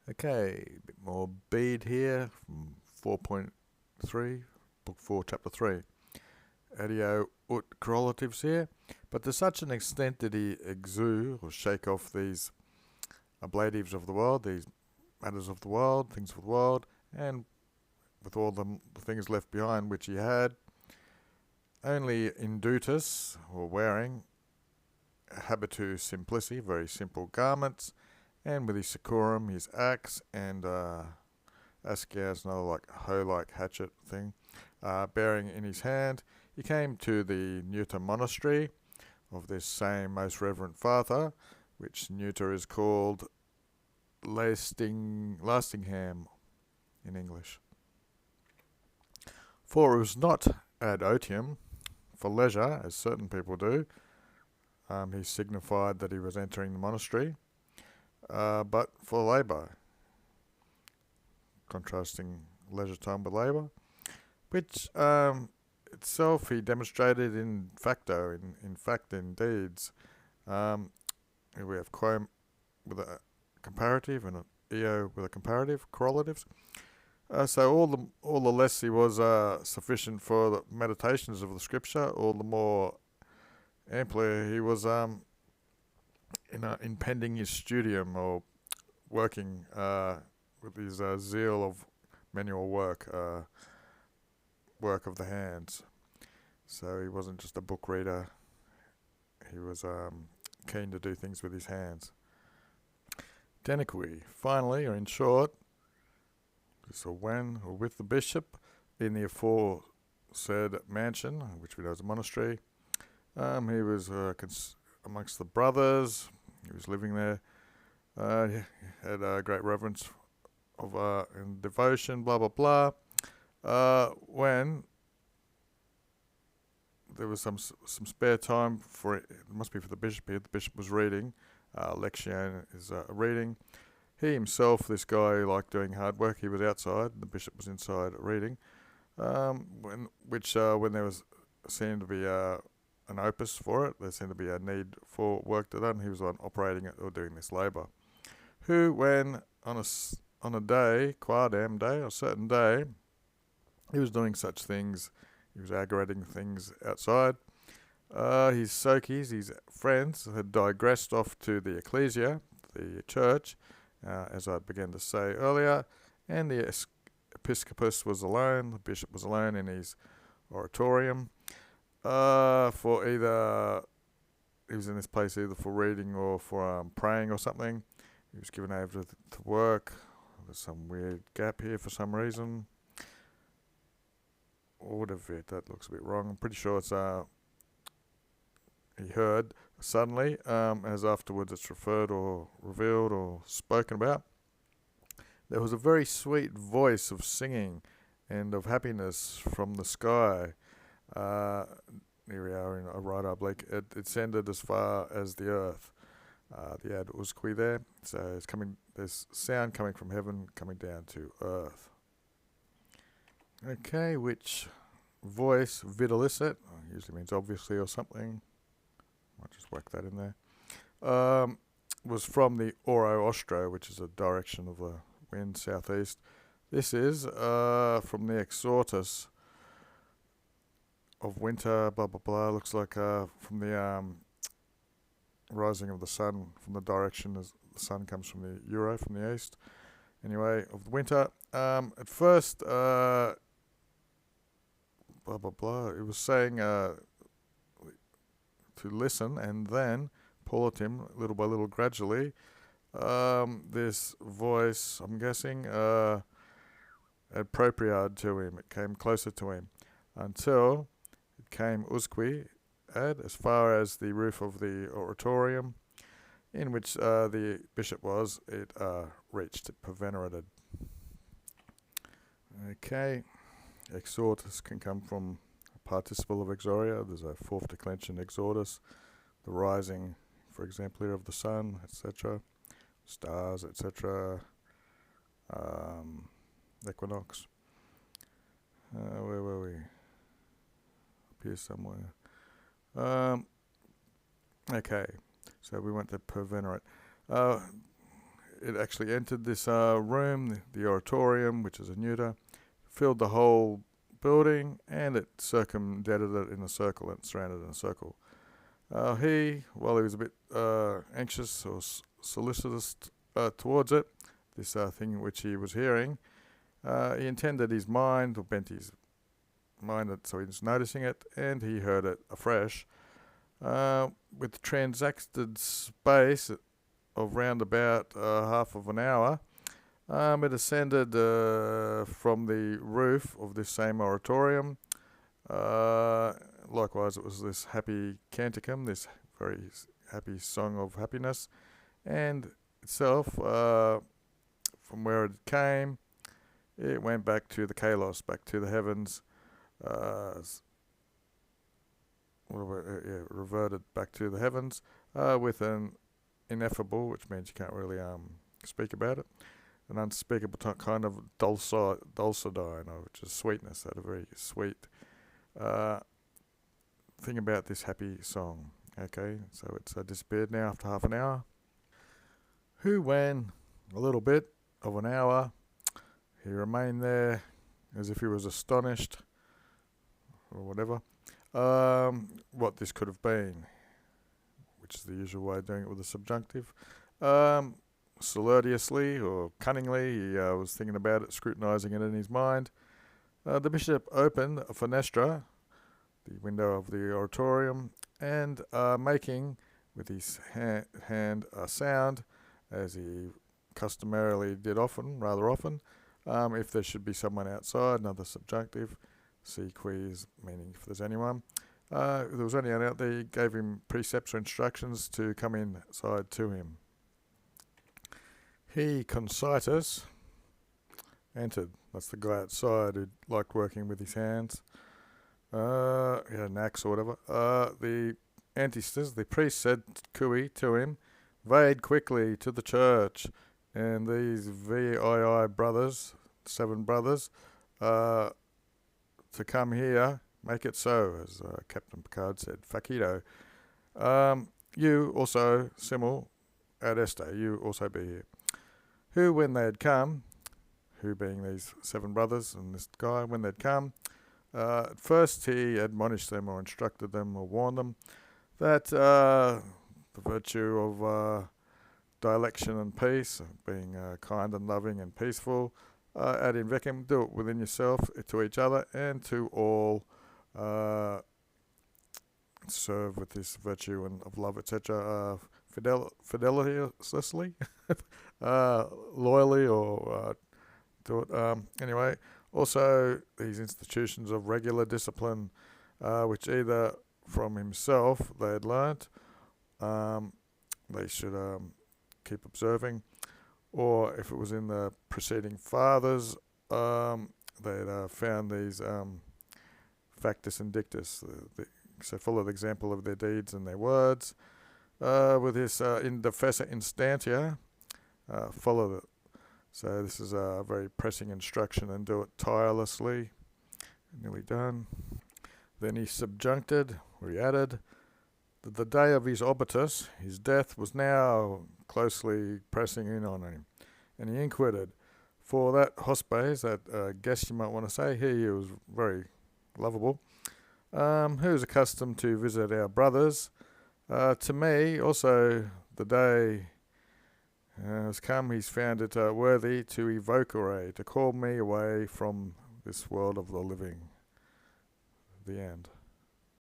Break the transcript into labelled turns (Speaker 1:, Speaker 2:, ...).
Speaker 1: Okay, a bit more Bede here from 4.3, Book 4, Chapter 3. Adio ut correlatives here, but to such an extent did he exude or shake off these ablatives of the world, these matters of the world, things of the world, and with all the things left behind which he had, only indutus, or wearing, habitu simplici, very simple garments, and with his secorum, his axe, and ascias, another like hoe-like hatchet thing, bearing in his hand, he came to the Neuter monastery of this same most reverend father, which Neuter is called Lastingham in English. For it was not ad otium, for leisure, as certain people do. He signified that he was entering the monastery, but for labour, contrasting leisure time with labour, which itself he demonstrated in facto, in fact, in deeds. Here we have quom with a comparative and an eo with a comparative, correlatives. So all the less he was sufficient for the meditations of the scripture, all the more amply he was in pending his studium, or working with his zeal of manual work, work of the hands. So he wasn't just a book reader, he was keen to do things with his hands. Deniqui, finally, or in short, so when or with the bishop in the aforesaid mansion, which we know as a monastery, he was amongst the brothers, he was living there, he had great reverence of and devotion, blah blah blah. When there was some spare time for it must be for the bishop here. The bishop was reading. Lectio is reading. He himself, this guy, liked doing hard work. He was outside. The bishop was inside reading. When there was seemed to be an opus for it, there seemed to be a need for work to done. He was on operating it or doing this labour. Who, when on a day, quadam day, a certain day, he was doing such things. He was aggravating things outside. His Sokis, his friends, had digressed off to the Ecclesia, the church, as I began to say earlier, and the episcopus was alone, the bishop was alone in his oratorium, for either, he was in this place either for reading or for praying or something. He was given over to work. There's some weird gap here for some reason. Audivit, that looks a bit wrong. I'm pretty sure it's he heard suddenly, as afterwards it's referred or revealed or spoken about. There was a very sweet voice of singing and of happiness from the sky. Here we are in a right oblique. It ascended as far as the earth. The ad usqui there. So it's coming. There's sound coming from heaven coming down to earth. Okay, which voice, videlicet, usually means obviously or something. I'll just whack that in there. Was from the Oro Ostro, which is a direction of the wind, southeast. This is from the Exortus of winter, blah blah blah. Looks like from the rising of the sun, from the direction as the sun comes from the Euro, from the east. Anyway, of the winter. At first, blah blah blah. It was saying to listen, and then pull at him little by little, gradually. This voice, I'm guessing, appropriated to him. It came closer to him until it came usqui ad as far as the roof of the oratorium in which the bishop was. It reached, it pervenerated. Okay, exortus can come from a participle of exoria. There's a fourth declension exortus, the rising, for example, here of the sun, etc., stars, etc., equinox. Where were we? Up here somewhere. Okay, so we went to pervenerate. it actually entered this room, the oratorium, which is a neuter, filled the whole building, and it circumvented it in a circle and surrounded it in a circle. While he was a bit anxious or solicitous towards it, this thing which he was hearing, he intended his mind, or bent his mind, so he was noticing it, and he heard it afresh. With transacted space of round about half of an hour, it ascended from the roof of this same oratorium. Likewise, it was this happy canticum, this very happy song of happiness, and itself, from where it came, it went back to the kalos, back to the heavens, reverted back to the heavens with an ineffable, which means you can't really speak about it, an unspeakable kind of dulcidine, which is sweetness, that a very sweet thing about this happy song. Okay, so it's disappeared now after half an hour. Who, when a little bit of an hour, he remained there as if he was astonished, or whatever, what this could have been, which is the usual way of doing it with the subjunctive. Salutiously or cunningly, he was thinking about it, scrutinizing it in his mind. The bishop opened a fenestra, the window of the oratorium, and making with his hand a sound, as he customarily did rather often, if there should be someone outside, another subjunctive, si quis, meaning if there's anyone. If there was anyone out there, he gave him precepts or instructions to come inside to him. He, Concitus, entered. That's the guy outside who liked working with his hands. He had an axe or whatever. The antistas, the priest, said cui to him, "Vade quickly to the church." And these VII brothers, 7 brothers, to come here, make it so, as Captain Picard said, "Facito." You also, simul ad este, you also be here. Who, when they had come, who being these 7 brothers and this guy, when they'd come, at first he admonished them or instructed them or warned them that the virtue of dilection and peace, being kind and loving and peaceful, ad invecum, do it within yourself, to each other, and to all, serve with this virtue and of love, etc., fidelitously, loyally, or do it. Anyway, also these institutions of regular discipline, which either from himself they had learnt, they should keep observing, or if it was in the preceding fathers, they had found these factus and dictus, so follow the example of their deeds and their words. With this in defesa instantia, follow it. So this is a very pressing instruction, and do it tirelessly. Nearly done. Then he subjuncted, or he added, that the day of his obitus, his death, was now closely pressing in on him. And he inquired for that hospes, that guest you might want to say, he was very lovable, who is accustomed to visit our brothers. To me also the day has come, he's found it worthy to evocare, to call me away from this world of the living. The end.